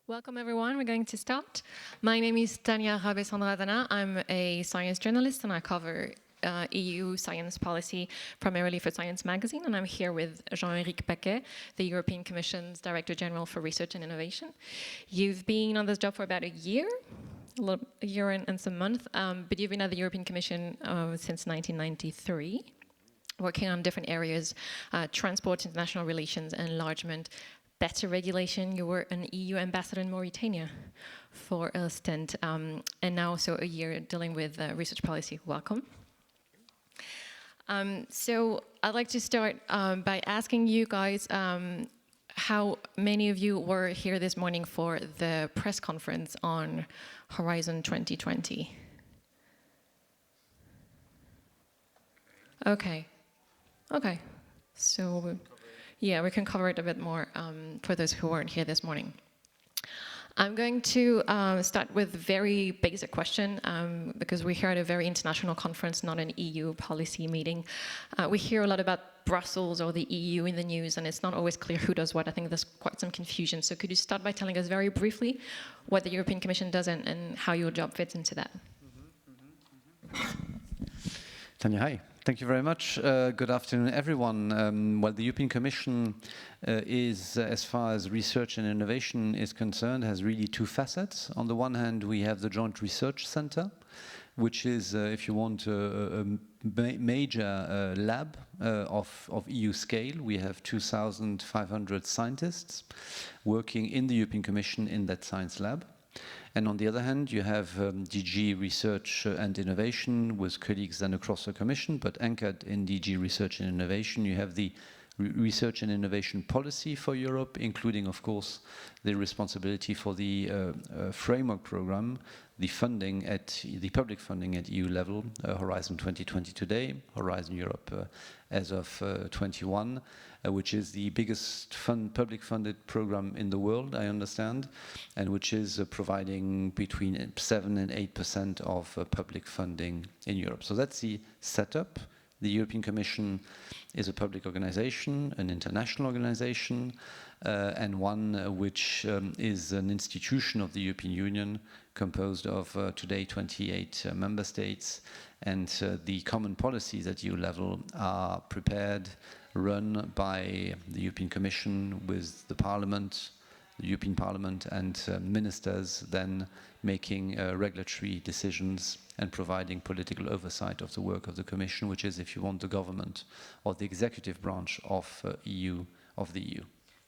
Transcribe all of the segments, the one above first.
Welcome everyone, we're going to start. My name is Tania Rabesandratana. I'm a science journalist and I cover EU science policy, primarily for Science Magazine, and I'm here with Jean-Éric Paquet, the European Commission's Director General for Research and Innovation. You've been on this job for about a year and some months, but you've been at the European Commission since 1993, working on different areas, transport, international relations, enlargement, better regulation. You were an EU ambassador in Mauritania for a stint, and now also a year dealing with research policy. Welcome. So I'd like to start by asking you guys how many of you were here this morning for the press conference on Horizon 2020? Okay. So, yeah, we can cover it a bit more for those who weren't here this morning. I'm going to start with a very basic question because we're here at a very international conference, not an EU policy meeting. We hear a lot about Brussels or the EU in the news, and it's not always clear who does what. I think there's quite some confusion. So could you start by telling us very briefly what the European Commission does and how your job fits into that? Tania, hi. Thank you very much. Good afternoon, everyone. Well, the European Commission is, as far as research and innovation is concerned, has really two facets. On the one hand, we have the Joint Research Center, which is, if you want, a major lab of EU scale. We have 2,500 scientists working in the European Commission in that science lab. And on the other hand, you have DG Research and Innovation with colleagues then across the Commission, but anchored in DG Research and Innovation, you have the research and innovation policy for Europe, including, of course, the responsibility for the framework program, the funding the public funding at EU level, Horizon 2020 today, Horizon Europe as of 21, which is the biggest public funded program in the world, I understand, and which is providing between 7 and 8% of public funding in Europe. So that's the setup. The European Commission is a public organization, an international organization, and one which is an institution of the European Union composed of today 28 member states, and the common policies at EU level are prepared, run by the European Commission with the Parliament, the European Parliament, and ministers then making regulatory decisions and providing political oversight of the work of the Commission, which is, if you want, the government or the executive branch of the EU.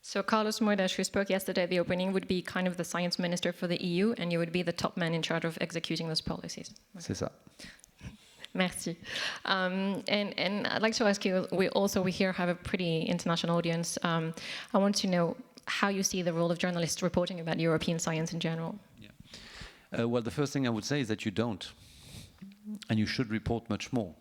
So Carlos Moedas, who spoke yesterday at the opening, would be kind of the science minister for the EU, and you would be the top man in charge of executing those policies. C'est ça. Merci. And I'd like to ask you, we here have a pretty international audience. I want to know how you see the role of journalists reporting about European science in general. Yeah. Well, the first thing I would say is that you don't, and you should report much more.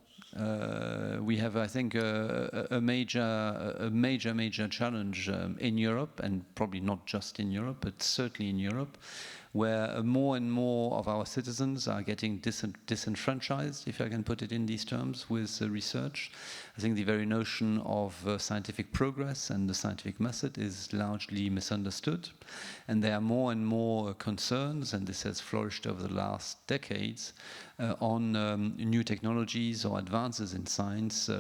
We have, I think, a major challenge in Europe, and probably not just in Europe, but certainly in Europe, where more and more of our citizens are getting disenfranchised, if I can put it in these terms, with research. I think the very notion of scientific progress and the scientific method is largely misunderstood. And there are more and more concerns, and this has flourished over the last decades, on new technologies or advances in science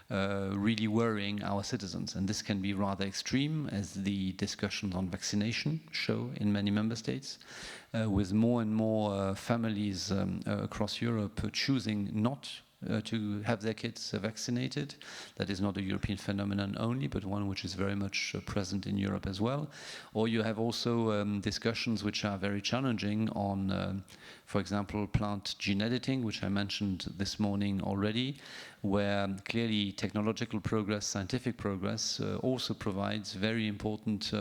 really worrying our citizens. And this can be rather extreme, as the discussions on vaccination show in many member states, with more and more families across Europe choosing not to have their kids vaccinated. That is not a European phenomenon only, but one which is very much present in Europe as well. Or you have also discussions which are very challenging on, for example, plant gene editing, which I mentioned this morning already, where clearly technological progress, scientific progress, also provides very important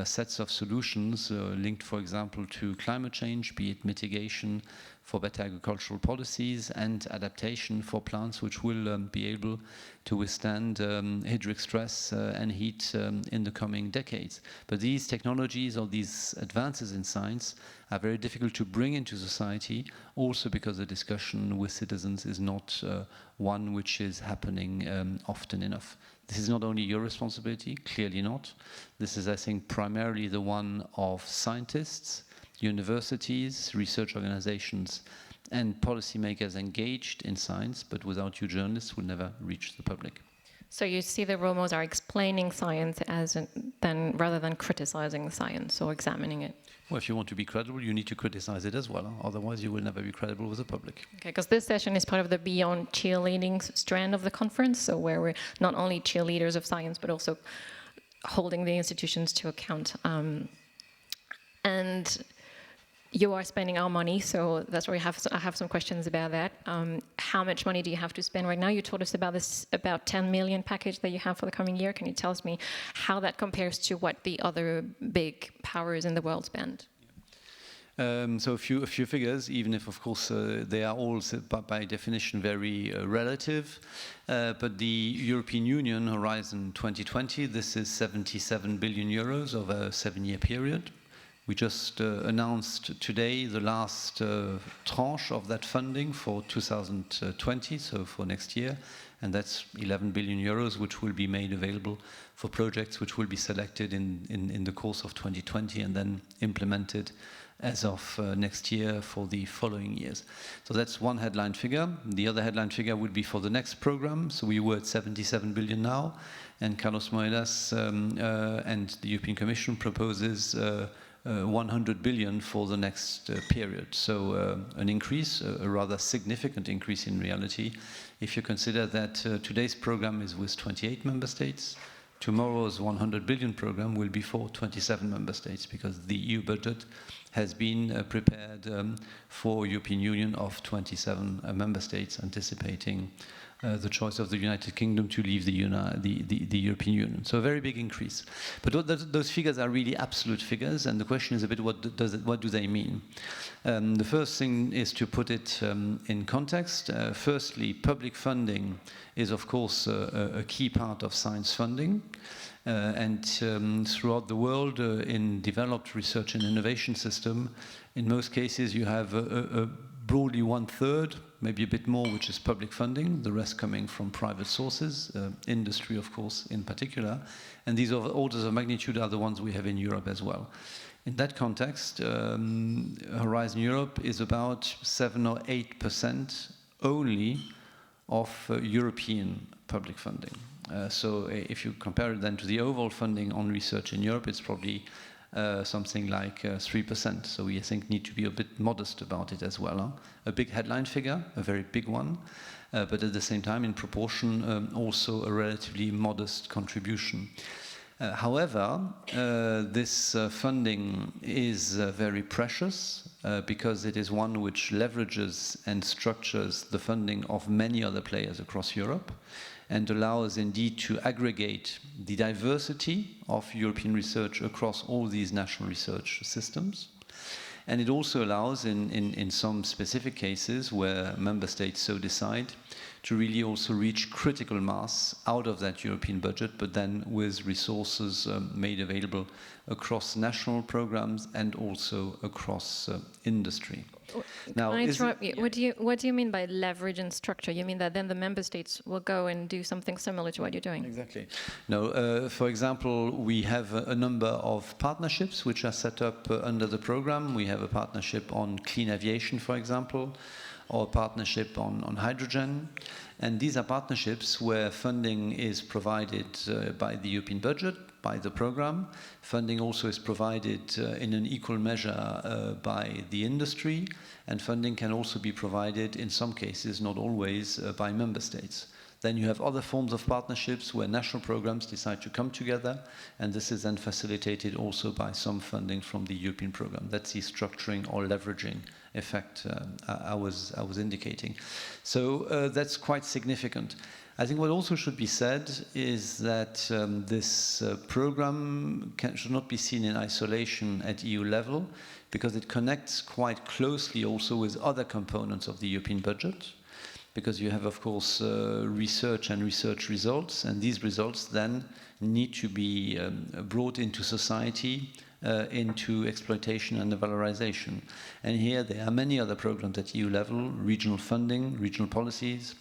sets of solutions linked, for example, to climate change, be it mitigation, for better agricultural policies and adaptation for plants which will be able to withstand hydric stress and heat in the coming decades. But these technologies or these advances in science are very difficult to bring into society, also because the discussion with citizens is not one which is happening often enough. This is not only your responsibility, clearly not. This is, I think, primarily the one of scientists, universities, research organizations, and policymakers engaged in science, but without you journalists will never reach the public. So you see the role models are explaining science rather than criticizing the science or examining it. Well, if you want to be credible, you need to criticize it as well. Otherwise, you will never be credible with the public. Okay, because this session is part of the Beyond Cheerleading strand of the conference, so where we're not only cheerleaders of science, but also holding the institutions to account. And you are spending our money, so that's where I have some questions about that. How much money do you have to spend right now? You told us about this about 10 million package that you have for the coming year. Can you tell me how that compares to what the other big powers in the world spend? So a few figures, even if, of course, they are all, by definition, very relative. But the European Union Horizon 2020, this is 77 billion euros over a 7-year period. We just announced today the last tranche of that funding for 2020, so for next year, and that's 11 billion euros, which will be made available for projects which will be selected in the course of 2020 and then implemented as of next year for the following years. So that's one headline figure. The other headline figure would be for the next program. So we were at 77 billion now, and Carlos Moedas and the European Commission proposes 100 billion for the next period. So an increase, a rather significant increase in reality, if you consider that today's program is with 28 member states. Tomorrow's 100 billion program will be for 27 member states, because the EU budget has been prepared for European Union of 27 member states, anticipating the choice of the United Kingdom to leave the European Union. So a very big increase. But those figures are really absolute figures, and the question is a bit, what do they mean? The first thing is to put it in context. Firstly, public funding is, of course, a key part of science funding. And throughout the world, in developed research and innovation system, in most cases you have broadly 1/3, maybe a bit more, which is public funding, the rest coming from private sources, industry, of course, in particular. And these orders of magnitude are the ones we have in Europe as well. In that context, Horizon Europe is about 7 or 8% only of European public funding. So if you compare it then to the overall funding on research in Europe, it's probably something like 3%. So we, I think, need to be a bit modest about it as well. Huh? A big headline figure, a very big one, but at the same time, in proportion, also a relatively modest contribution. However, this funding is very precious because it is one which leverages and structures the funding of many other players across Europe, and allows indeed to aggregate the diversity of European research across all these national research systems. And it also allows, in some specific cases where member states so decide, to really also reach critical mass out of that European budget, but then with resources made available across national programs and also across industry. Now, can I interrupt you? What do you mean by leverage and structure? You mean that then the member states will go and do something similar to what you're doing? Exactly. No, for example, we have a number of partnerships which are set up under the program. We have a partnership on clean aviation, for example, or a partnership on hydrogen. And these are partnerships where funding is provided by the European budget, by the program. Funding also is provided in an equal measure by the industry, and funding can also be provided in some cases, not always, by member states. Then you have other forms of partnerships where national programs decide to come together, and this is then facilitated also by some funding from the European program. That's the structuring or leveraging effect I was indicating. So that's quite significant. I think what also should be said is that this program should not be seen in isolation at EU level, because it connects quite closely also with other components of the European budget, because you have, of course, research and research results, and these results then need to be brought into society, into exploitation and valorization. And here there are many other programs at EU level, regional funding, regional policies.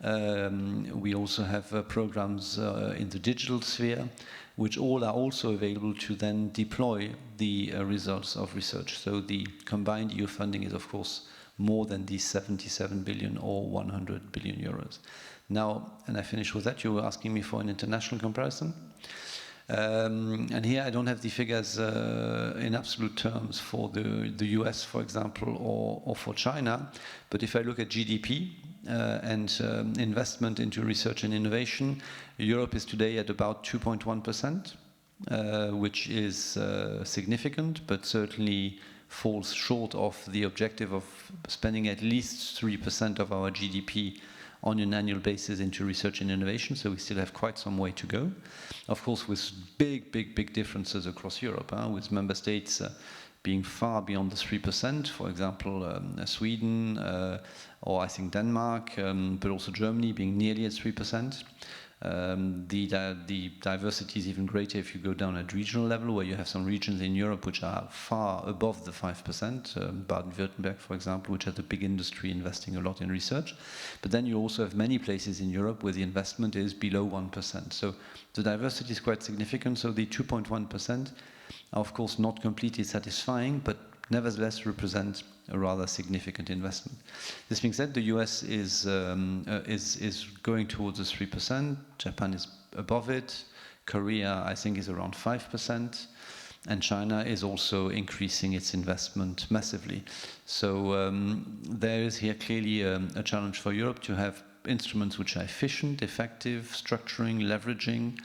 We also have programs in the digital sphere, which all are also available to then deploy the results of research. So the combined EU funding is, of course, more than these 77 billion or 100 billion euros. Now, and I finish with that, you were asking me for an international comparison. And here I don't have the figures in absolute terms for the US, for example, or for China. But if I look at GDP and investment into research and innovation, Europe is today at about 2.1%, which is significant, but certainly falls short of the objective of spending at least 3% of our GDP on an annual basis into research and innovation, so we still have quite some way to go. Of course, with big differences across Europe, with member states being far beyond the 3%, for example, Sweden, or I think Denmark, but also Germany being nearly at 3%. The diversity is even greater if you go down at regional level, where you have some regions in Europe which are far above the 5%, Baden-Württemberg, for example, which has a big industry investing a lot in research. But then you also have many places in Europe where the investment is below 1%. So the diversity is quite significant. So the 2.1% are, of course, not completely satisfying, but nevertheless represent a rather significant investment. This being said, the US is going towards the 3%. Japan is above it. Korea, I think, is around 5%. And China is also increasing its investment massively. So there is here clearly a challenge for Europe to have instruments which are efficient, effective, structuring, leveraging.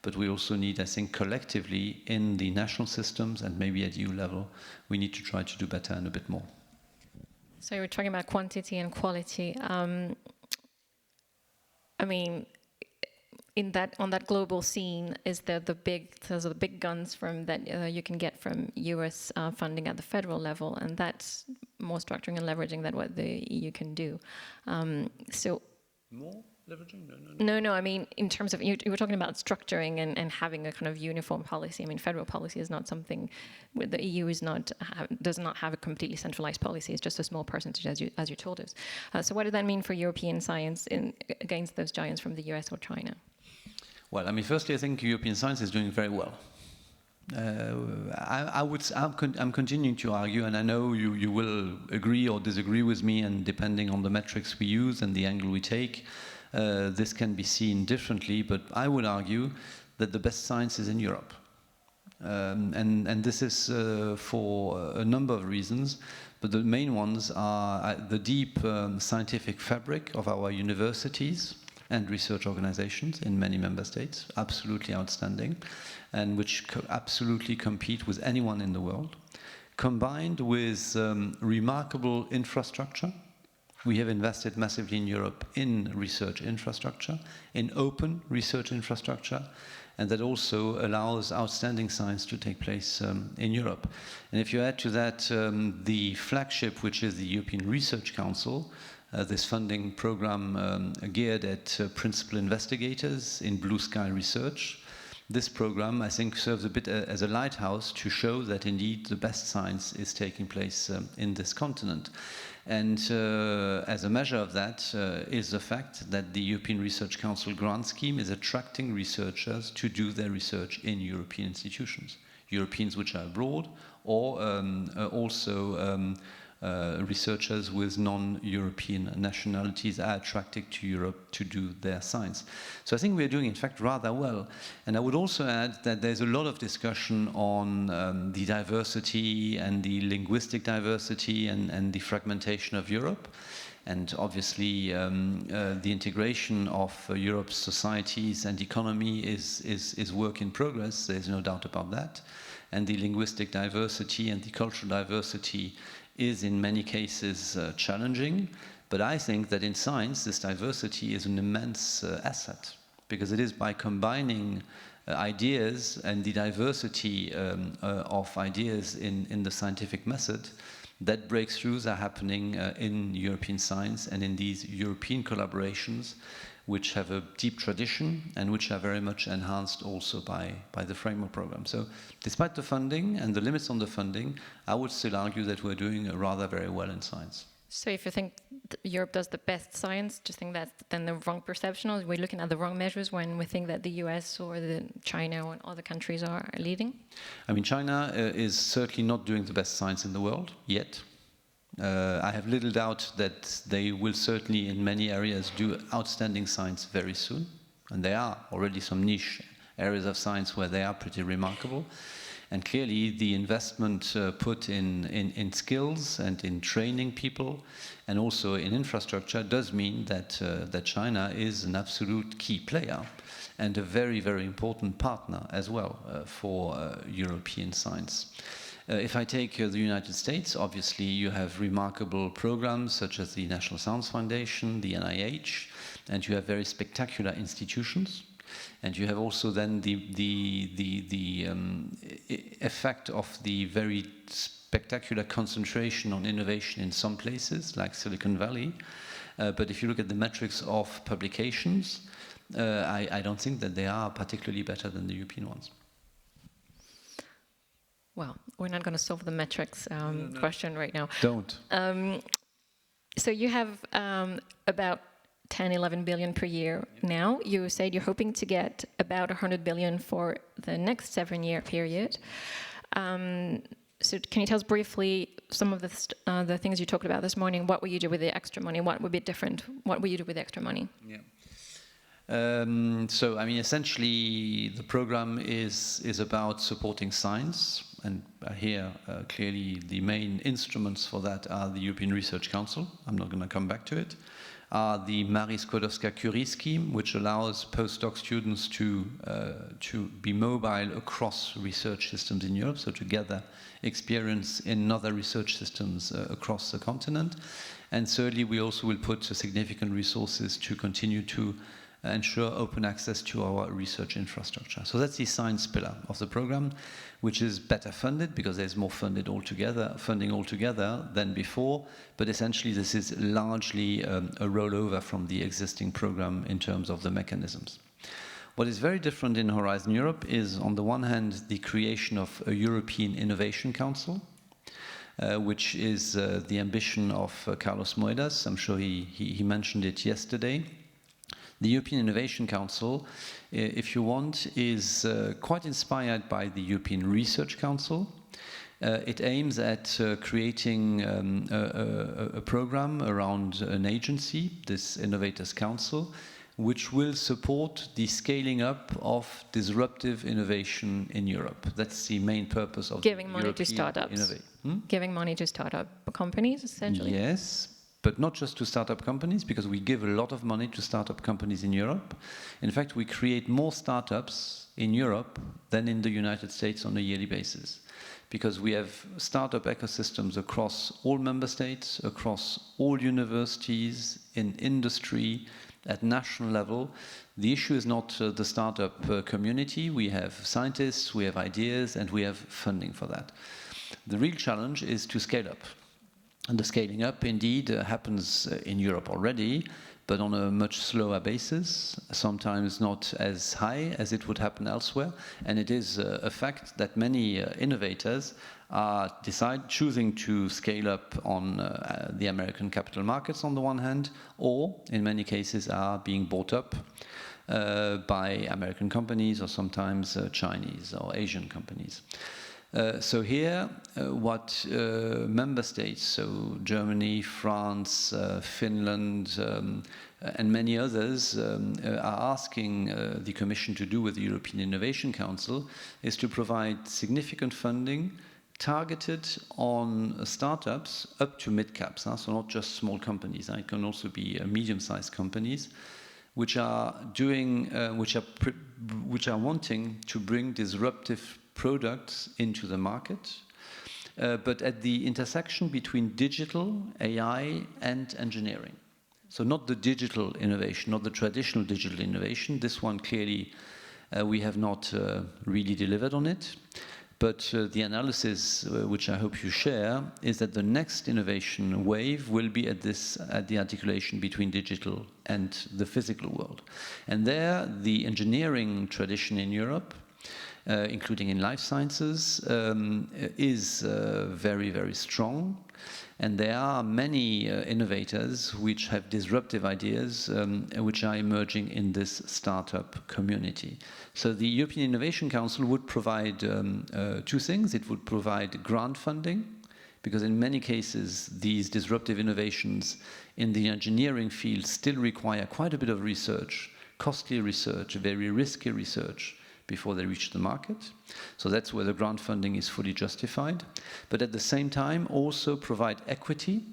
But we also need, I think, collectively in the national systems and maybe at EU level, we need to try to do better and a bit more. So you were talking about quantity and quality. I mean, on that global scene, is there the big guns from that you can get from US funding at the federal level, and that's more structuring and leveraging than what the EU can do. So more leveraging? No. I mean, in terms of you were talking about structuring and having a kind of uniform policy. I mean, federal policy is not something. The EU does not have a completely centralized policy. It's just a small percentage, as you told us. So what does that mean for European science against those giants from the US or China? Well, I mean, firstly, I think European science is doing very well. I'm continuing to argue, and I know you will agree or disagree with me, and depending on the metrics we use and the angle we take, this can be seen differently, but I would argue that the best science is in Europe. And this is for a number of reasons, but the main ones are the deep scientific fabric of our universities and research organizations in many member states, absolutely outstanding, and which absolutely compete with anyone in the world, combined with remarkable infrastructure. We have invested massively in Europe in research infrastructure, in open research infrastructure, and that also allows outstanding science to take place in Europe. And if you add to that the flagship, which is the European Research Council, this funding program geared at principal investigators in blue sky research. This program, I think, serves a bit as a lighthouse to show that indeed the best science is taking place in this continent. And as a measure of that is the fact that the European Research Council grant scheme is attracting researchers to do their research in European institutions. Europeans which are abroad, or also researchers with non-European nationalities are attracted to Europe to do their science. So I think we're doing, in fact, rather well. And I would also add that there's a lot of discussion on the diversity and the linguistic diversity and the fragmentation of Europe. And obviously, the integration of Europe's societies and economy is work in progress. There's no doubt about that. And the linguistic diversity and the cultural diversity is in many cases challenging. But I think that in science, this diversity is an immense asset, because it is by combining ideas and the diversity of ideas in the scientific method that breakthroughs are happening in European science and in these European collaborations, which have a deep tradition and which are very much enhanced also by the framework program. So despite the funding and the limits on the funding, I would still argue that we're doing rather very well in science. So if you think Europe does the best science, do you think that's then the wrong perception, or are we looking at the wrong measures when we think that the US or China or other countries are leading? I mean, China is certainly not doing the best science in the world yet. I have little doubt that they will certainly in many areas do outstanding science very soon. And there are already some niche areas of science where they are pretty remarkable. And clearly the investment put in skills and in training people and also in infrastructure does mean that China is an absolute key player and a very, very important partner as well for European science. If I take the United States, obviously you have remarkable programs such as the National Science Foundation, the NIH, and you have very spectacular institutions. And you have also then the effect of the very spectacular concentration on innovation in some places, like Silicon Valley. But if you look at the metrics of publications, I don't think that they are particularly better than the European ones. Well, we're not going to solve the metrics question right now. Don't. So you have about 10, 11 billion per year now. You said you're hoping to get about 100 billion for the next 7-year period. So can you tell us briefly some of the things you talked about this morning? What will you do with the extra money? What would be different? What will you do with the extra money? Yeah. So, I mean, essentially, the program is about supporting science. And here, clearly, the main instruments for that are the European Research Council. I'm not going to come back to it. The Marie Skłodowska-Curie scheme, which allows postdoc students to be mobile across research systems in Europe, so to gather experience in other research systems across the continent. And thirdly, we also will put significant resources to continue to ensure open access to our research infrastructure. So that's the science pillar of the program, which is better funded because there's more funding altogether than before. But essentially, this is largely a rollover from the existing program in terms of the mechanisms. What is very different in Horizon Europe is, on the one hand, the creation of a European Innovation Council, which is the ambition of Carlos Moedas. I'm sure he mentioned it yesterday. The European Innovation Council, if you want, is quite inspired by the European Research Council. It aims at creating a program around an agency, this Innovators Council, which will support the scaling up of disruptive innovation in Europe. That's the main purpose of giving money to startups. Giving money to startup companies, essentially. Yes. But not just to startup companies, because we give a lot of money to startup companies in Europe. In fact, we create more startups in Europe than in the United States on a yearly basis, because we have startup ecosystems across all member states, across all universities, in industry, at national level. The issue is not the startup community. We have scientists, we have ideas, and we have funding for that. The real challenge is to scale up. And the scaling up, indeed, happens in Europe already, but on a much slower basis, sometimes not as high as it would happen elsewhere. And it is a fact that many innovators are choosing to scale up on the American capital markets on the one hand, or in many cases are being bought up by American companies or sometimes Chinese or Asian companies. So here, what member states, so Germany, France, Finland, and many others are asking the Commission to do with the European Innovation Council is to provide significant funding targeted on startups up to mid-caps, so not just small companies. It can also be medium-sized companies, which are wanting to bring disruptive products into the market, but at the intersection between digital, AI, and engineering. So not the digital innovation, not the traditional digital innovation. This one clearly we have not really delivered on it. But the analysis, which I hope you share, is that the next innovation wave will be at the articulation between digital and the physical world. And there, the engineering tradition in Europe, including in life sciences, is very, very strong. And there are many innovators which have disruptive ideas which are emerging in this startup community. So the European Innovation Council would provide two things. It would provide grant funding, because in many cases these disruptive innovations in the engineering field still require quite a bit of research, costly research, very risky research, before they reach the market. So that's where the grant funding is fully justified. But at the same time, also provide equity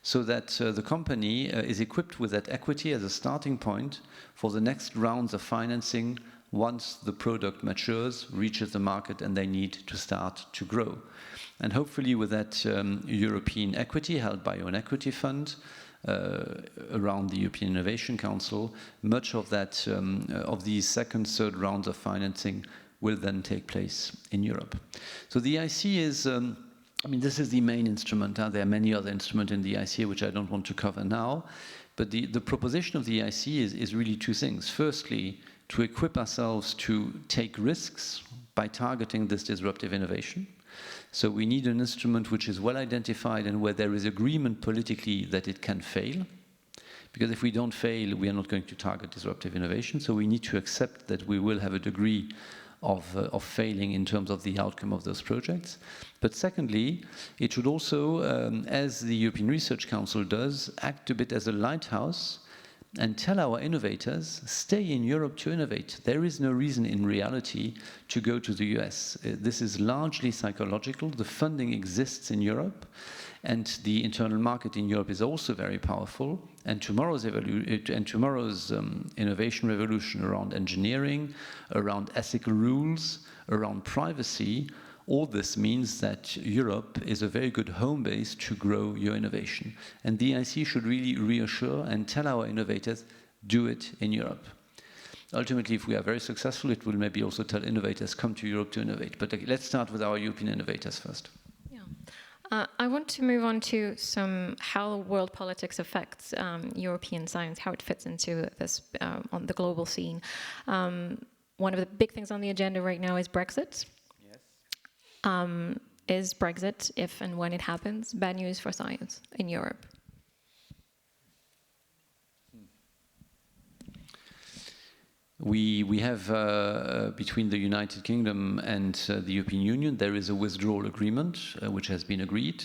so that the company is equipped with that equity as a starting point for the next rounds of financing once the product matures, reaches the market, and they need to start to grow. And hopefully with that European equity held by an equity fund, around the European Innovation Council, much of that of these second, third rounds of financing will then take place in Europe. So the EIC is, I mean, this is the main instrument. There are many other instruments in the EIC which I don't want to cover now, but the proposition of the EIC is really two things. Firstly, to equip ourselves to take risks by targeting this disruptive innovation. So we need an instrument which is well identified and where there is agreement politically that it can fail. Because if we don't fail, we are not going to target disruptive innovation. So we need to accept that we will have a degree of failing in terms of the outcome of those projects. But secondly, it should also, as the European Research Council does, act a bit as a lighthouse and tell our innovators, stay in Europe to innovate. There is no reason in reality to go to the US. This is largely psychological. The funding exists in Europe, and the internal market in Europe is also very powerful. And tomorrow's innovation revolution around engineering, around ethical rules, around privacy, all this means that Europe is a very good home base to grow your innovation. And the EIC should really reassure and tell our innovators, do it in Europe. Ultimately, if we are very successful, it will maybe also tell innovators, come to Europe to innovate. But let's start with our European innovators first. Yeah. I want to move on to how world politics affects European science, how it fits into this on the global scene. One of the big things on the agenda right now is Brexit. Is Brexit, if and when it happens, bad news for science in Europe? We have, between the United Kingdom and the European Union, there is a withdrawal agreement which has been agreed,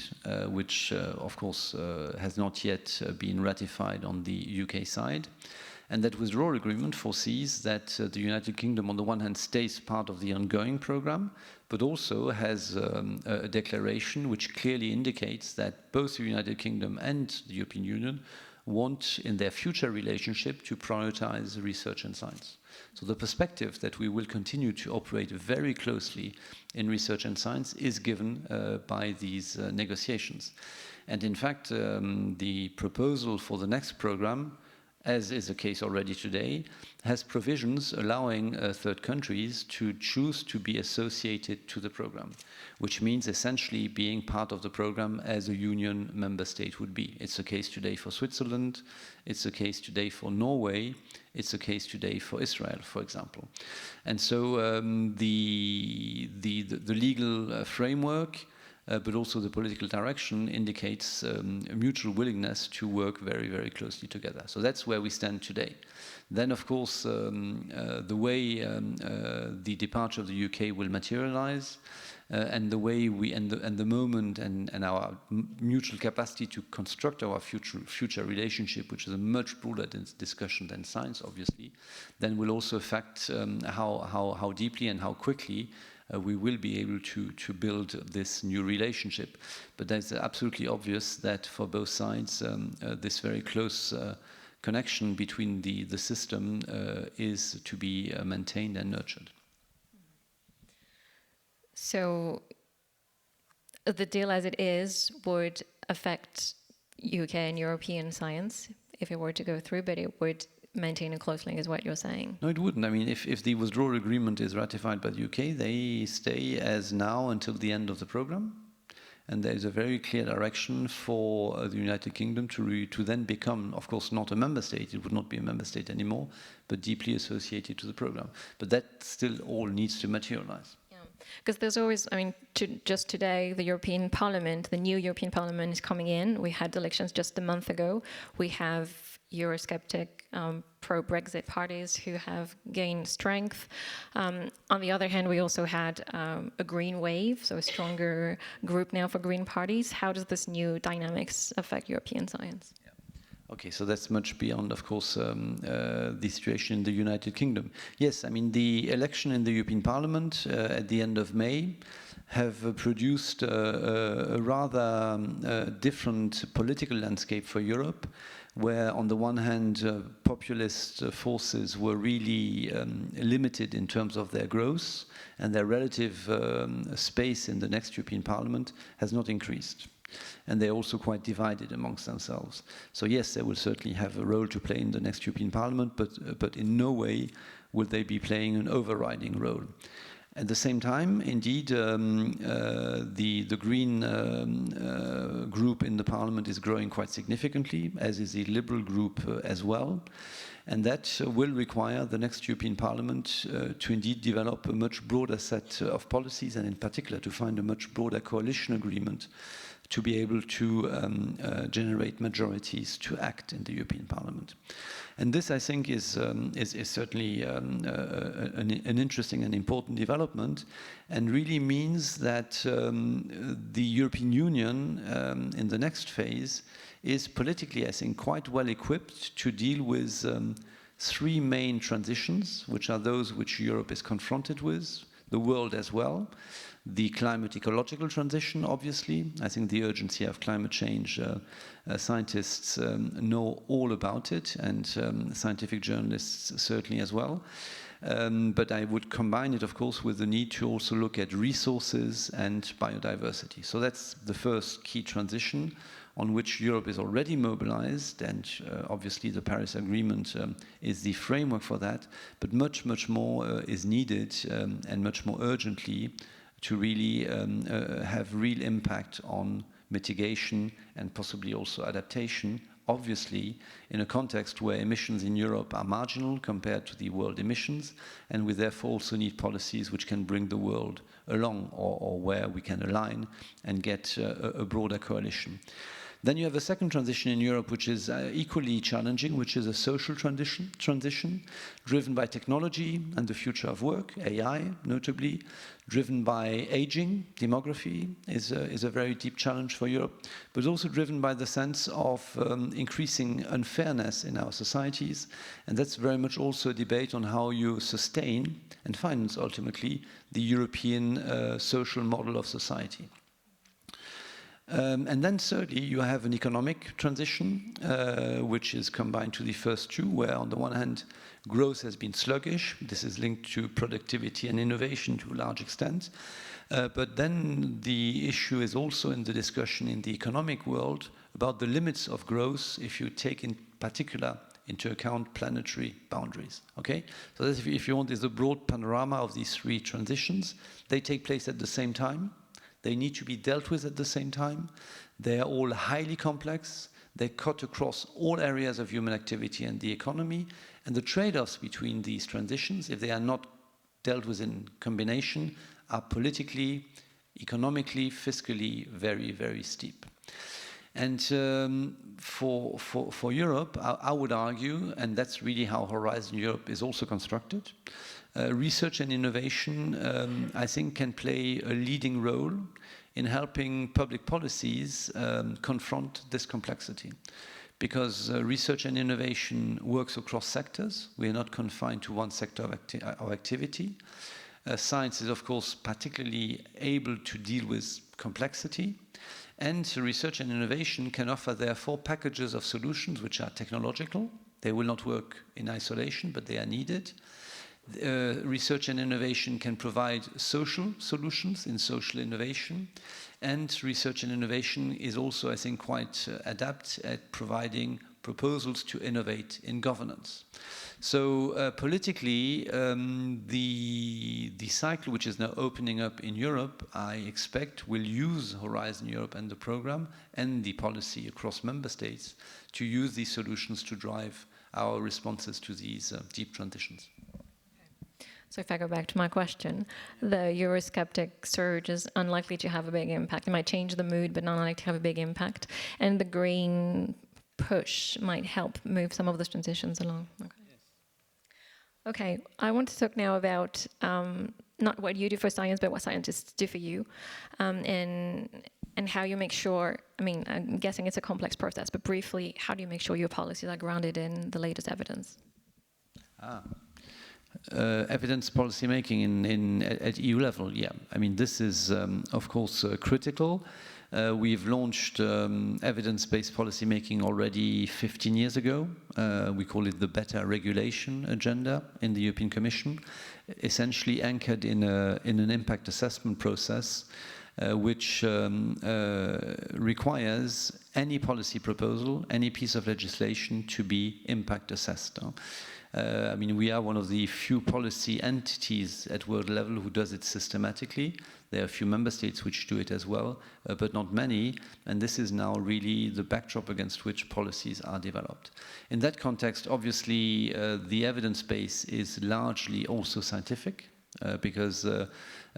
which of course has not yet been ratified on the UK side. And that withdrawal agreement foresees that the United Kingdom, on the one hand, stays part of the ongoing program, but also has a declaration which clearly indicates that both the United Kingdom and the European Union want, in their future relationship, to prioritize research and science. So the perspective that we will continue to operate very closely in research and science is given by these negotiations. And in fact, the proposal for the next program, as is the case already today, has provisions allowing third countries to choose to be associated to the program, which means essentially being part of the program as a union member state would be. It's the case today for Switzerland, it's the case today for Norway, it's the case today for Israel, for example. And so the legal framework, but also the political direction indicates a mutual willingness to work very, very closely together. So that's where we stand today. Then, of course, the way the departure of the UK will materialize, and the way and the moment and our mutual capacity to construct our future relationship, which is a much broader discussion than science, obviously, then will also affect how deeply and how quickly we will be able to build this new relationship. But it's absolutely obvious that for both sides, this very close connection between the system is to be maintained and nurtured. So the deal as it is would affect UK and European science if it were to go through, but it would maintain a close link, is what you're saying. No, it wouldn't. I mean, if the withdrawal agreement is ratified by the UK, they stay as now until the end of the program. And there is a very clear direction for the United Kingdom to then become, of course, not a member state. It would not be a member state anymore, but deeply associated to the program. But that still all needs to materialize. Because there's always, I mean, just today, the European Parliament, the new European Parliament is coming in. We had elections just a month ago. We have Eurosceptic, pro-Brexit parties who have gained strength. On the other hand, we also had a green wave, so a stronger group now for green parties. How does this new dynamics affect European science? Okay, so that's much beyond, of course, the situation in the United Kingdom. Yes, I mean, the election in the European Parliament at the end of May have produced a rather different political landscape for Europe, where on the one hand, populist forces were really limited in terms of their growth, and their relative space in the next European Parliament has not increased. And they're also quite divided amongst themselves. So yes, they will certainly have a role to play in the next European Parliament, but in no way will they be playing an overriding role. At the same time, indeed, the Green group in the Parliament is growing quite significantly, as is the Liberal group as well. And that will require the next European Parliament to indeed develop a much broader set of policies, and in particular to find a much broader coalition agreement to be able to generate majorities to act in the European Parliament. And this, I think, is certainly an interesting and important development, and really means that the European Union in the next phase is politically, I think, quite well equipped to deal with three main transitions, which are those which Europe is confronted with, the world as well. The climate ecological transition, obviously. I think the urgency of climate change, scientists know all about it, and scientific journalists certainly as well. But I would combine it, of course, with the need to also look at resources and biodiversity. So that's the first key transition on which Europe is already mobilized, and obviously the Paris Agreement is the framework for that, but much, much more is needed and much more urgently to really have real impact on mitigation and possibly also adaptation, obviously in a context where emissions in Europe are marginal compared to the world emissions, and we therefore also need policies which can bring the world along, or where we can align and get a broader coalition. Then you have a second transition in Europe, which is equally challenging, which is a social transition driven by technology and the future of work, AI notably, driven by aging. Demography is a very deep challenge for Europe, but also driven by the sense of increasing unfairness in our societies. And that's very much also a debate on how you sustain and finance, ultimately, the European social model of society. And then thirdly, you have an economic transition, which is combined to the first two, where on the one hand, growth has been sluggish. This is linked to productivity and innovation to a large extent. But then the issue is also in the discussion in the economic world about the limits of growth if you take in particular into account planetary boundaries. Okay? So that's, if you want, is a broad panorama of these three transitions. They take place at the same time. They need to be dealt with at the same time. They are all highly complex. They cut across all areas of human activity and the economy. And the trade-offs between these transitions, if they are not dealt with in combination, are politically, economically, fiscally very, very steep. And for Europe, I would argue, and that's really how Horizon Europe is also constructed, research and innovation, I think, can play a leading role in helping public policies confront this complexity. Because research and innovation works across sectors. We are not confined to one sector of activity. Science is, of course, particularly able to deal with complexity. And research and innovation can offer, therefore, packages of solutions which are technological. They will not work in isolation, but they are needed. research and innovation can provide social solutions in social innovation, and research and innovation is also, I think, quite adept at providing proposals to innovate in governance. So politically, the cycle which is now opening up in Europe, I expect, will use Horizon Europe and the program and the policy across member states to use these solutions to drive our responses to these deep transitions. So if I go back to my question, the Eurosceptic surge is unlikely to have a big impact. It might change the mood, but not likely to have a big impact. And the green push might help move some of those transitions along. Okay. Yes. Okay, I want to talk now about not what you do for science, but what scientists do for you, and how you make sure, I mean, I'm guessing it's a complex process, but briefly, how do you make sure your policies are grounded in the latest evidence? Evidence policy making at EU level, yeah. I mean, this is, of course, critical. We've launched evidence-based policy making already 15 years ago. We call it the Better Regulation Agenda in the European Commission, essentially anchored in an impact assessment process which requires any policy proposal, any piece of legislation to be impact assessed. I mean, we are one of the few policy entities at world level who does it systematically. There are a few member states which do it as well, but not many. And this is now really the backdrop against which policies are developed. In that context, obviously, the evidence base is largely also scientific, because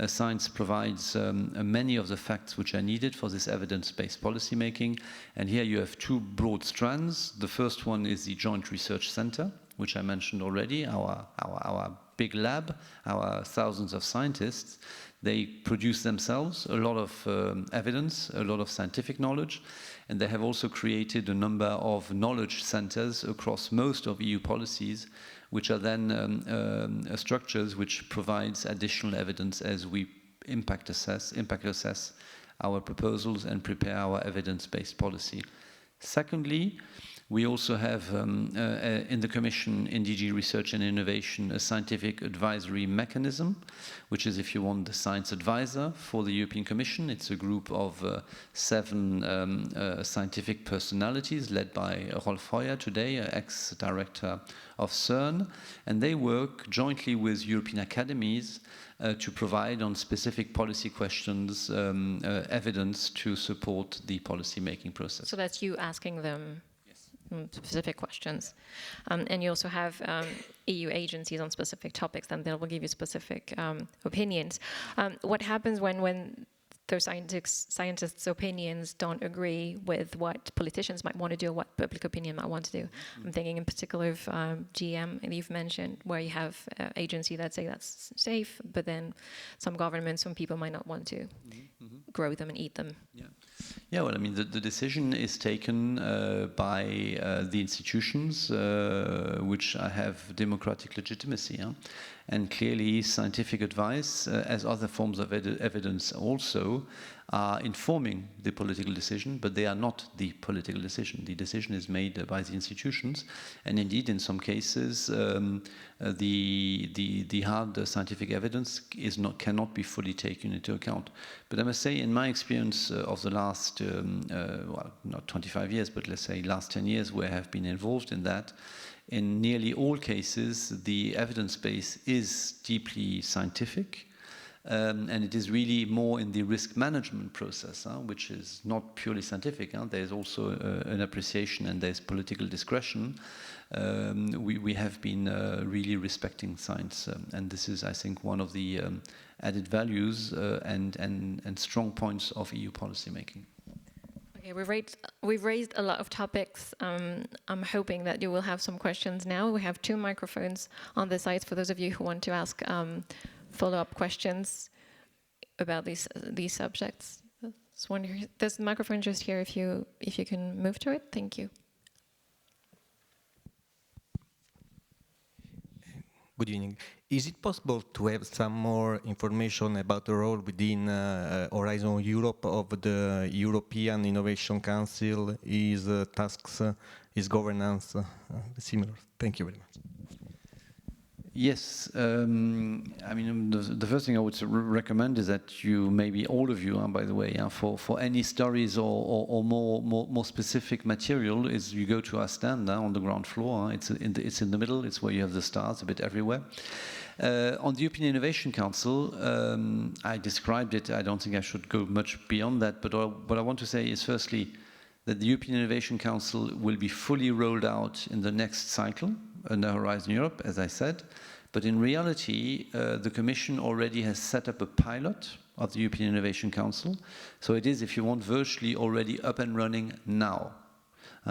science provides many of the facts which are needed for this evidence-based policy making. And here you have two broad strands. The first one is the Joint Research Center, which I mentioned already, our big lab, our thousands of scientists. They produce themselves a lot of evidence, a lot of scientific knowledge, and they have also created a number of knowledge centers across most of EU policies, which are then structures which provides additional evidence as we impact assess our proposals and prepare our evidence-based policy. Secondly, we also have in the Commission, in DG Research and Innovation, a scientific advisory mechanism, which is, if you want, the science advisor for the European Commission. It's a group of 7 scientific personalities led by Rolf Heuer today, ex-director of CERN, and they work jointly with European academies to provide on specific policy questions evidence to support the policy-making process. So that's you asking them specific questions. And you also have EU agencies on specific topics, and they will give you specific opinions. What happens when those scientists' opinions don't agree with what politicians might want to do, or what public opinion might want to do? I'm thinking in particular of GM, and you've mentioned, where you have agency that say that's safe, but then some governments, some people might not want to grow them and eat them. Yeah, well, I mean, the decision is taken by the institutions which have democratic legitimacy. And clearly, scientific advice, as other forms of evidence also, are informing the political decision, but they are not the political decision. The decision is made by the institutions, and indeed, in some cases, the hard scientific evidence cannot be fully taken into account. But I must say, in my experience of the last, well, not 25 years, but let's say last 10 years, where I have been involved in that, in nearly all cases, the evidence base is deeply scientific. And it is really more in the risk management process, which is not purely scientific. There's also an appreciation and there's political discretion. We have been really respecting science. And this is, I think, one of the added values and strong points of EU policy making. Okay, we've raised a lot of topics. I'm hoping that you will have some questions now. We have 2 microphones on the sides for those of you who want to ask follow-up questions about these subjects. There's a microphone just here if you can move to it. Thank you. Good evening. Is it possible to have some more information about the role within Horizon Europe of the European Innovation Council, its tasks, its governance, similar? Thank you very much. Yes, I mean, the first thing I would recommend is that you, maybe all of you, by the way, for any stories or more specific material, is you go to our stand on the ground floor. It's in the middle. It's where you have the stars a bit everywhere. On the European Innovation Council, I described it. I don't think I should go much beyond that. But what I want to say is, firstly, that the European Innovation Council will be fully rolled out in the next cycle under Horizon Europe, as I said. But in reality, the Commission already has set up a pilot of the European Innovation Council. So it is, if you want, virtually already up and running now.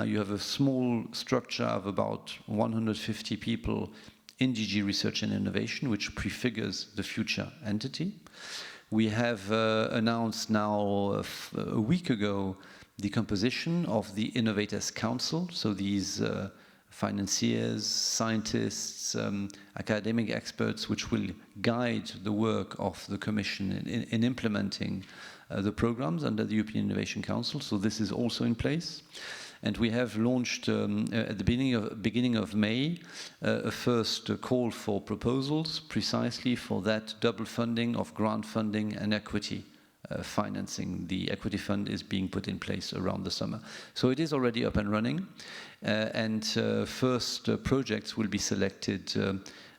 You have a small structure of about 150 people in DG Research and Innovation, which prefigures the future entity. We have announced now a week ago the composition of the Innovators Council. So these financiers, scientists, academic experts, which will guide the work of the Commission in implementing the programs under the European Innovation Council. So this is also in place. And we have launched at the beginning of May a first call for proposals precisely for that double funding of grant funding and equity financing. The equity fund is being put in place around the summer. So it is already up and running. And first projects will be selected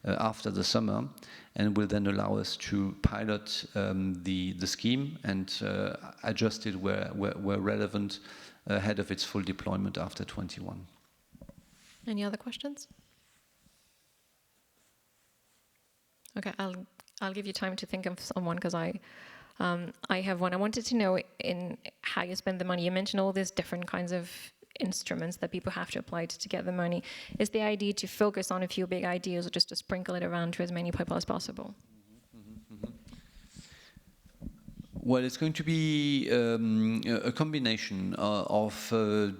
after the summer and will then allow us to pilot the scheme and adjust it where relevant ahead of its full deployment after 21. Any other questions? Okay, I'll give you time to think of someone, because I have one. I wanted to know in how you spend the money. You mentioned all these different kinds of instruments that people have to apply to get the money. Is the idea to focus on a few big ideas, or just to sprinkle it around to as many people as possible? Well, it's going to be a combination of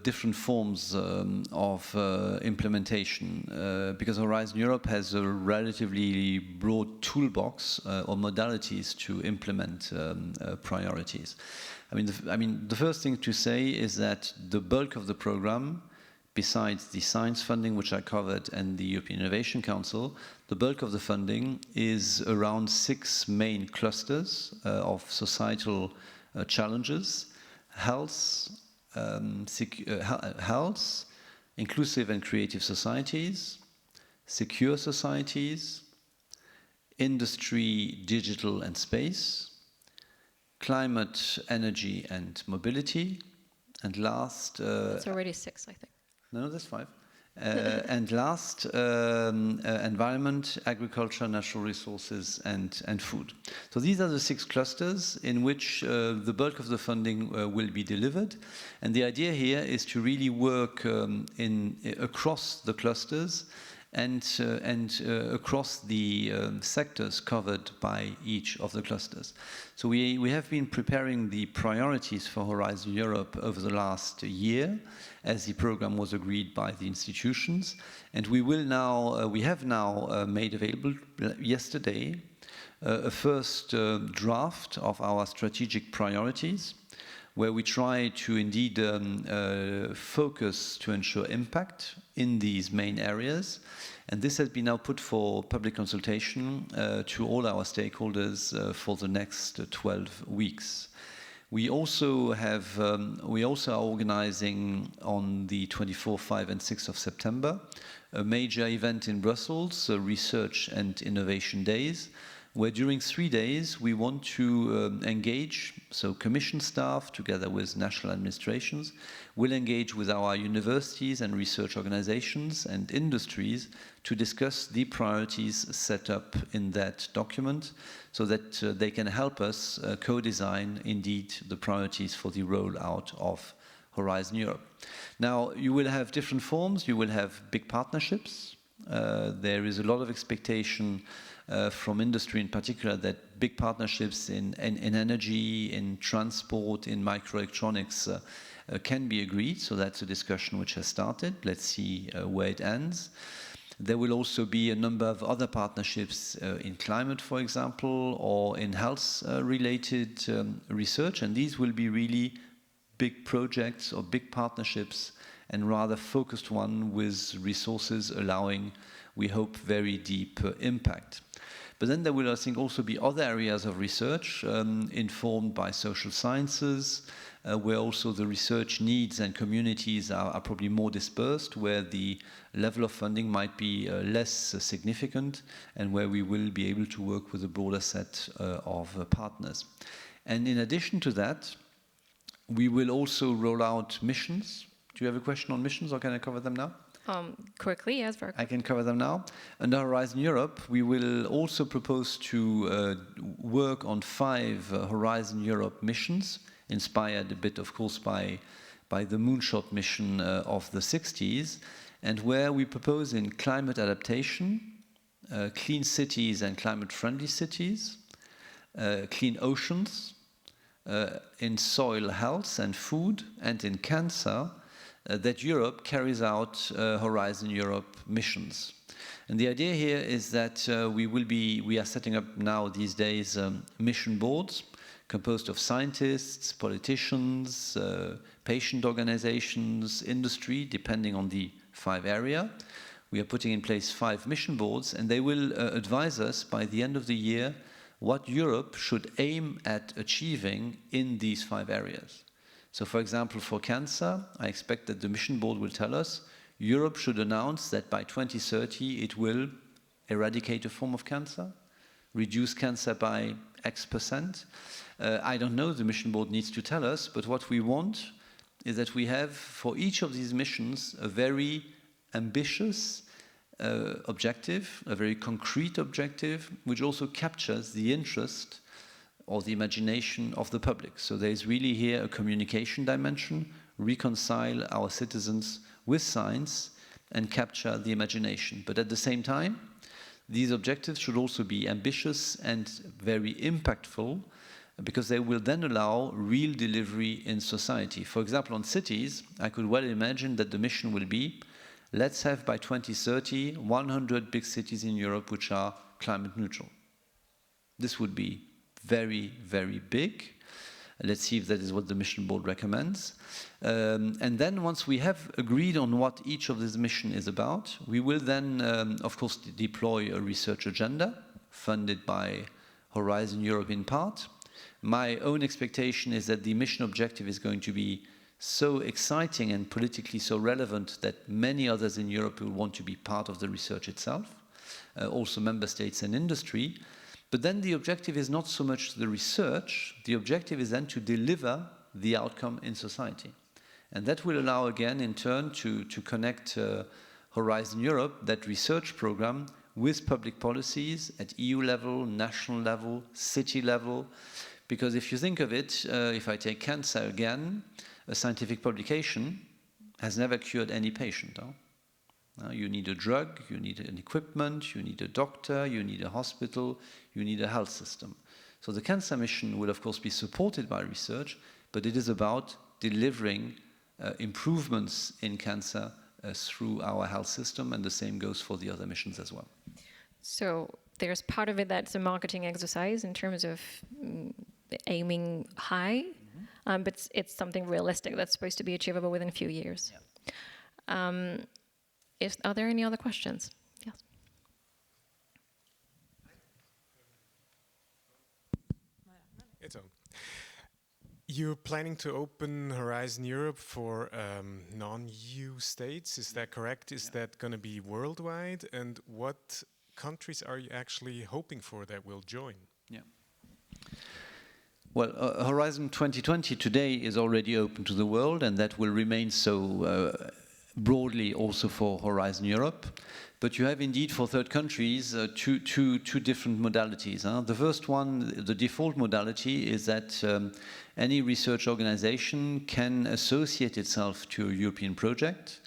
different forms of implementation, because Horizon Europe has a relatively broad toolbox or modalities to implement priorities. I mean, the first thing to say is that the bulk of the program, besides the science funding, which I covered, and the European Innovation Council, the bulk of the funding is around 6 main clusters of societal challenges: health, health, inclusive and creative societies, secure societies, industry, digital and space, climate, energy and mobility, and last... That's already 6, I think. No, that's 5. And last, environment, agriculture, natural resources, and food. So these are the 6 clusters in which the bulk of the funding will be delivered. And the idea here is to really work across the clusters and across the sectors covered by each of the clusters. So we have been preparing the priorities for Horizon Europe over the last year, as the program was agreed by the institutions. And we have now made available yesterday a first draft of our strategic priorities, where we try to indeed focus to ensure impact in these main areas. And this has been now put for public consultation to all our stakeholders for the next 12 weeks. We also are organizing on the 24th, 5th and 6th of September a major event in Brussels, Research and Innovation Days, where during 3 days we want to engage, so Commission staff together with national administrations will engage with our universities and research organizations and industries to discuss the priorities set up in that document, so that they can help us co-design indeed the priorities for the rollout of Horizon Europe. Now, you will have different forms. You will have big partnerships. There is a lot of expectation from industry in particular that big partnerships in energy, in transport, in microelectronics can be agreed. So that's a discussion which has started. Let's see where it ends. There will also be a number of other partnerships in climate, for example, or in health-related research. And these will be really big projects or big partnerships, and rather focused one with resources allowing we hope, very deep impact. But then there will, I think, also be other areas of research informed by social sciences, where also the research needs and communities are probably more dispersed, where the level of funding might be less significant, and where we will be able to work with a broader set of partners. And in addition to that, we will also roll out missions. Do you have a question on missions, or can I cover them now? Quickly, yes. Very quickly. I can cover them now. Under Horizon Europe, we will also propose to work on 5 Horizon Europe missions, inspired a bit, of course, by the moonshot mission of the 60s, and where we propose in climate adaptation, clean cities and climate-friendly cities, clean oceans, in soil health and food, and in cancer, that Europe carries out Horizon Europe missions. And the idea here is that we are setting up now these days mission boards composed of scientists, politicians, patient organizations, industry, depending on the 5 area. We are putting in place 5 mission boards, and they will advise us by the end of the year what Europe should aim at achieving in these 5 areas. So, for example, for cancer, I expect that the mission board will tell us Europe should announce that by 2030 it will eradicate a form of cancer, reduce cancer by X%. I don't know, the mission board needs to tell us, but what we want is that we have, for each of these missions, a very ambitious objective, a very concrete objective, which also captures the interest or the imagination of the public. So there is really here a communication dimension, reconcile our citizens with science and capture the imagination. But at the same time, these objectives should also be ambitious and very impactful, because they will then allow real delivery in society. For example, on cities, I could well imagine that the mission will be, let's have by 2030 100 big cities in Europe which are climate neutral. This would be very, very big. Let's see if that is what the mission board recommends. And then once we have agreed on what each of these missions is about, we will then, of course, deploy a research agenda funded by Horizon Europe in part. My own expectation is that the mission objective is going to be so exciting and politically so relevant that many others in Europe will want to be part of the research itself, also member states and industry. But then the objective is not so much the research, the objective is then to deliver the outcome in society. And that will allow, again, in turn, to connect Horizon Europe, that research program, with public policies at EU level, national level, city level. Because if you think of it, if I take cancer again, a scientific publication has never cured any patient. You need a drug, you need an equipment, you need a doctor, you need a hospital, you need a health system. So the cancer mission will, of course, be supported by research, but it is about delivering improvements in cancer through our health system, and the same goes for the other missions as well. So there's part of it that's a marketing exercise in terms of aiming high, but it's something realistic that's supposed to be achievable within a few years. Yeah. Are there any other questions? Yes. It's on. You're planning to open Horizon Europe for non-EU states, is that correct? Is that going to be worldwide? And what countries are you actually hoping for that will join? Yeah. Well, Horizon 2020 today is already open to the world, and that will remain so broadly also for Horizon Europe. But you have indeed for third countries two different modalities. The first one, the default modality, is that any research organization can associate itself to a European project.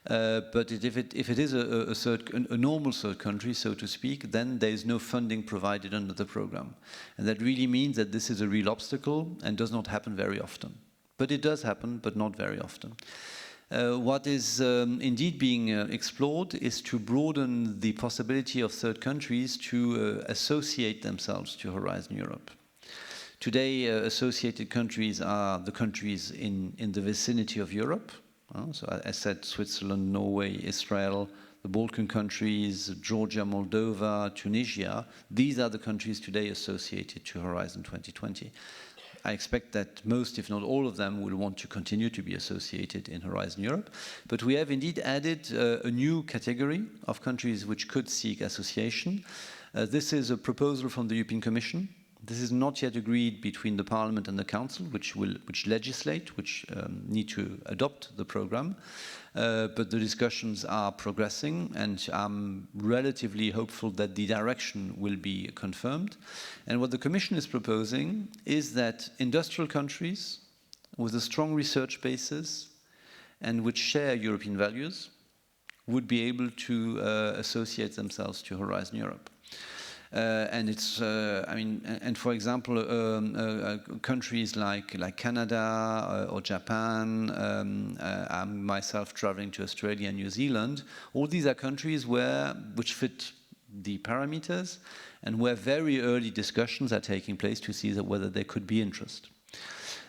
But if it is a normal third country, so to speak, then there is no funding provided under the program. And that really means that this is a real obstacle and does not happen very often. But it does happen, but not very often. What is indeed being explored is to broaden the possibility of third countries to associate themselves to Horizon Europe. Today, associated countries are the countries in the vicinity of Europe. So I said Switzerland, Norway, Israel, the Balkan countries, Georgia, Moldova, Tunisia. These are the countries today associated to Horizon 2020. I expect that most, if not all of them, will want to continue to be associated in Horizon Europe. But we have indeed added a new category of countries which could seek association. This is a proposal from the European Commission. This is not yet agreed between the Parliament and the Council, which legislate, which need to adopt the program. But the discussions are progressing, and I'm relatively hopeful that the direction will be confirmed. And what the Commission is proposing is that industrial countries with a strong research basis and which share European values would be able to associate themselves to Horizon Europe. And it's, and for example, countries like Canada or Japan, I'm myself traveling to Australia and New Zealand, all these are countries which fit the parameters and where very early discussions are taking place to see whether there could be interest.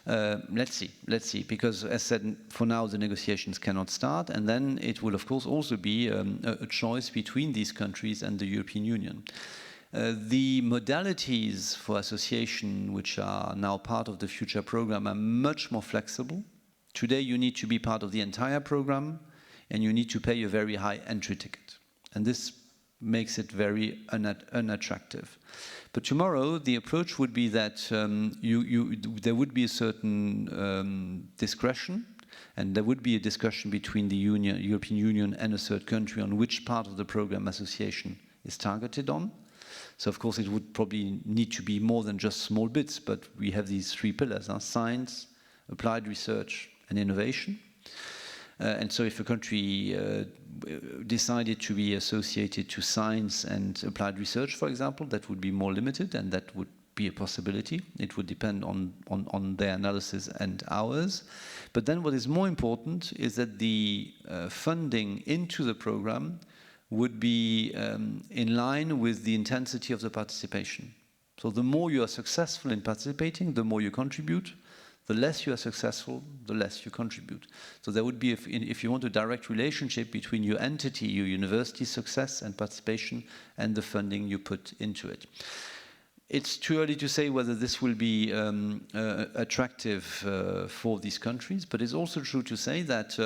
Let's see, because as said, for now the negotiations cannot start, and then it will of course also be a choice between these countries and the European Union. The modalities for association, which are now part of the future program, are much more flexible. Today you need to be part of the entire program, and you need to pay a very high entry ticket. And this makes it very unattractive. But tomorrow the approach would be that there would be a certain discretion, and there would be a discussion between the European Union and a third country on which part of the program association is targeted on. So of course it would probably need to be more than just small bits, but we have these three pillars, science, applied research, and innovation. And so if a country decided to be associated to science and applied research, for example, that would be more limited, and that would be a possibility. It would depend on their analysis and ours. But then what is more important is that the funding into the program would be in line with the intensity of the participation. So the more you are successful in participating, the more you contribute. The less you are successful, the less you contribute. So there would be, if you want, a direct relationship between your entity, your university success and participation, and the funding you put into it. It's too early to say whether this will be attractive for these countries, but it's also true to say that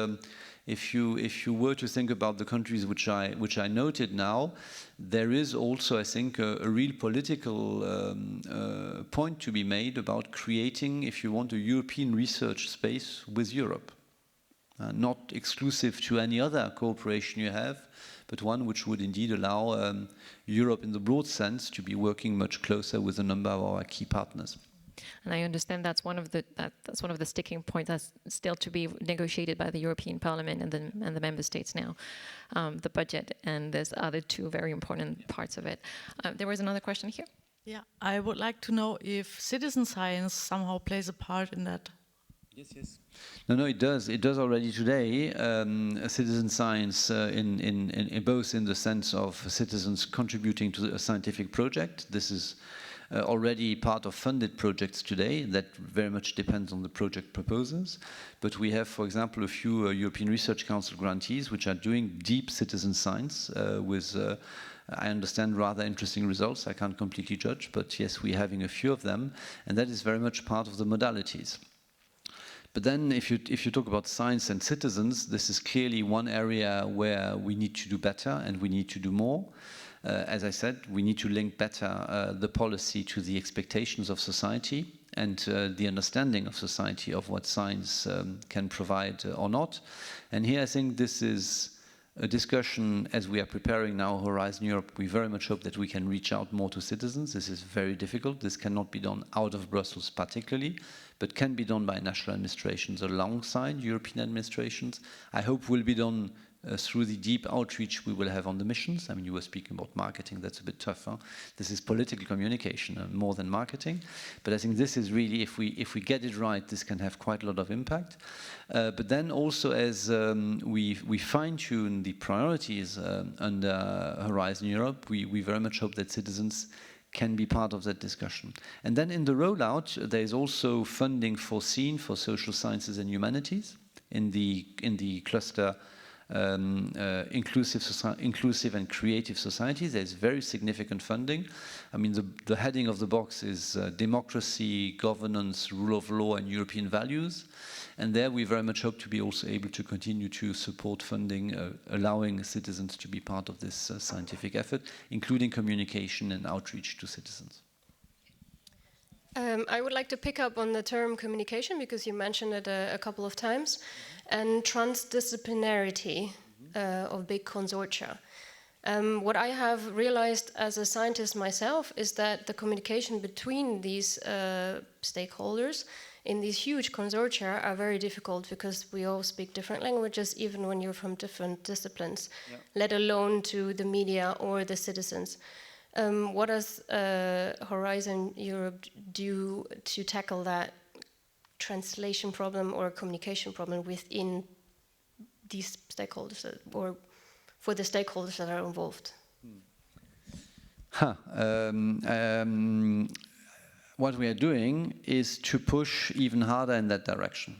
if you were to think about the countries which I noted now, there is also, I think, a real political point to be made about creating, if you want, a European research space with Europe. Not exclusive to any other cooperation you have, but one which would indeed allow Europe in the broad sense to be working much closer with a number of our key partners. And I understand that's one of the sticking points that's still to be negotiated by the European Parliament and the member states now, the budget, and there's other two very important parts of it. There was another question here. Yeah, I would like to know if citizen science somehow plays a part in that. Yes. No, it does. It does already today. Citizen science, in both in the sense of citizens contributing to a scientific project. This is already part of funded projects today. That very much depends on the project proposers. But we have, for example, a few European Research Council grantees which are doing deep citizen science with, I understand, rather interesting results. I can't completely judge, but yes, we're having a few of them, and that is very much part of the modalities. But then if you talk about science and citizens, this is clearly one area where we need to do better and we need to do more. As I said, we need to link better the policy to the expectations of society and the understanding of society of what science can provide or not. And here I think this is a discussion as we are preparing now Horizon Europe. We very much hope that we can reach out more to citizens. This is very difficult. This cannot be done out of Brussels particularly, but can be done by national administrations alongside European administrations. I hope will be done through the deep outreach we will have on the missions. I mean, you were speaking about marketing, that's a bit tough. Huh? This is political communication more than marketing. But I think this is really, if we get it right, this can have quite a lot of impact. But then also as we fine-tune the priorities under Horizon Europe, we very much hope that citizens can be part of that discussion. And then in the rollout, there is also funding foreseen for social sciences and humanities in the cluster inclusive and creative societies. There's very significant funding. I mean, the heading of the box is democracy, governance, rule of law, and European values. And there we very much hope to be also able to continue to support funding, allowing citizens to be part of this scientific effort, including communication and outreach to citizens. I would like to pick up on the term communication because you mentioned it a couple of times, and transdisciplinarity of big consortia. What I have realized as a scientist myself is that the communication between these stakeholders in these huge consortia are very difficult because we all speak different languages, even when you're from different disciplines, let alone to the media or the citizens. What does Horizon Europe do to tackle that translation problem or communication problem within these stakeholders, or for the stakeholders that are involved? What we are doing is to push even harder in that direction.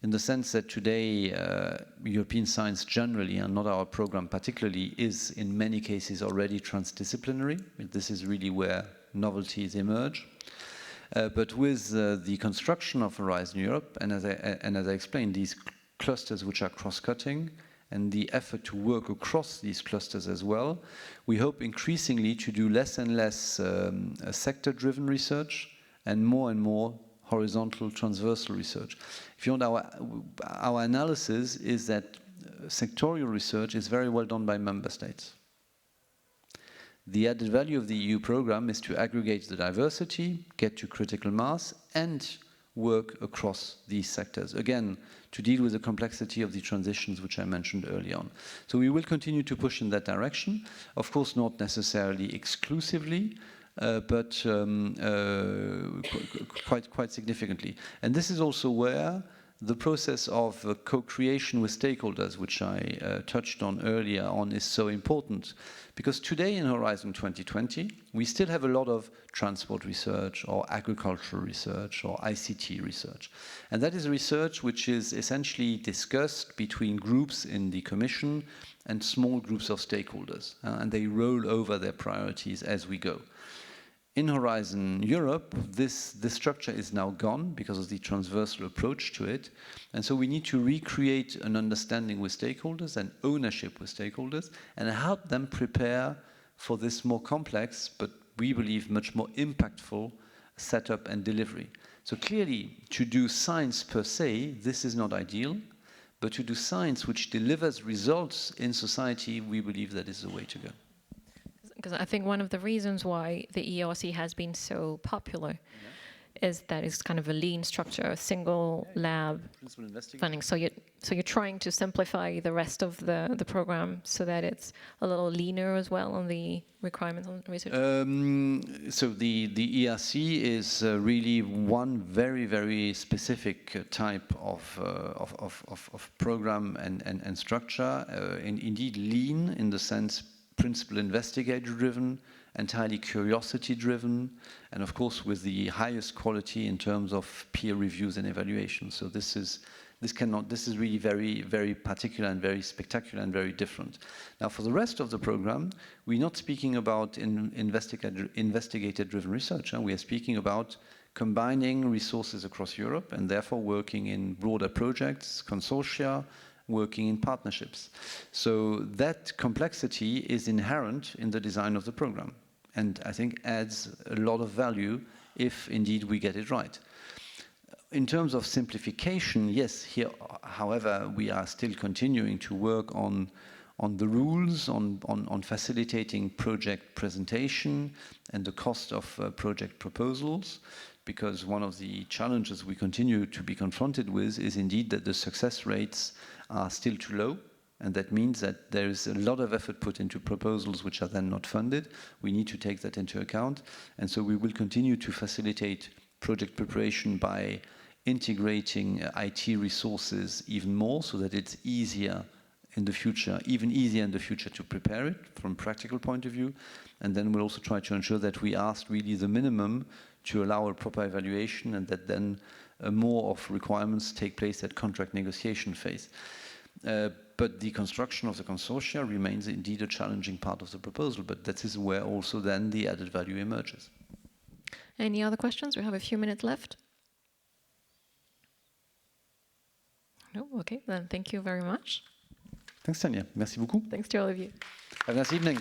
In the sense that today, European science generally, and not our program particularly, is in many cases already transdisciplinary. This is really where novelties emerge. But with the construction of Horizon Europe, and as I explained, these clusters which are cross-cutting, and the effort to work across these clusters as well, we hope increasingly to do less and less sector-driven research and more horizontal transversal research. If you want, our analysis is that sectorial research is very well done by member states. The added value of the EU program is to aggregate the diversity, get to critical mass, and work across these sectors. Again, to deal with the complexity of the transitions which I mentioned early on. So we will continue to push in that direction. Of course, not necessarily exclusively, but quite significantly. And this is also where the process of co-creation with stakeholders, which I touched on earlier on, is so important. Because today in Horizon 2020, we still have a lot of transport research or agricultural research or ICT research. And that is research which is essentially discussed between groups in the Commission and small groups of stakeholders. And they roll over their priorities as we go. In Horizon Europe, this structure is now gone because of the transversal approach to it. And so we need to recreate an understanding with stakeholders and ownership with stakeholders and help them prepare for this more complex, but we believe much more impactful setup and delivery. So clearly, to do science per se, this is not ideal, but to do science which delivers results in society, we believe that is the way to go. Because I think one of the reasons why the ERC has been so popular is that it's kind of a lean structure, a single lab funding. So you're trying to simplify the rest of the program so that it's a little leaner as well on the requirements on research. So the ERC is really one very specific type of program and structure. Indeed, lean in the sense principal investigator-driven, entirely curiosity-driven, and of course with the highest quality in terms of peer reviews and evaluation. So this is really very particular and very spectacular and very different. Now for the rest of the program, we're not speaking about investigator-driven research. We are speaking about combining resources across Europe and therefore working in broader projects, consortia, working in partnerships. So that complexity is inherent in the design of the program, and I think adds a lot of value if indeed we get it right. In terms of simplification, yes, here, however, we are still continuing to work on the rules, on facilitating project presentation and the cost of project proposals, because one of the challenges we continue to be confronted with is indeed that the success rates are still too low, and that means that there is a lot of effort put into proposals which are then not funded. We need to take that into account, and so we will continue to facilitate project preparation by integrating IT resources even more so that it's easier in the future, even easier in the future to prepare it from a practical point of view. And then we'll also try to ensure that we ask really the minimum to allow a proper evaluation, and that then more of requirements take place at contract negotiation phase. But the construction of the consortia remains indeed a challenging part of the proposal, but that is where also then the added value emerges. Any other questions? We have a few minutes left. No? Okay, then thank you very much. Thanks, Tania. Merci beaucoup. Thanks to all of you. Have a nice evening.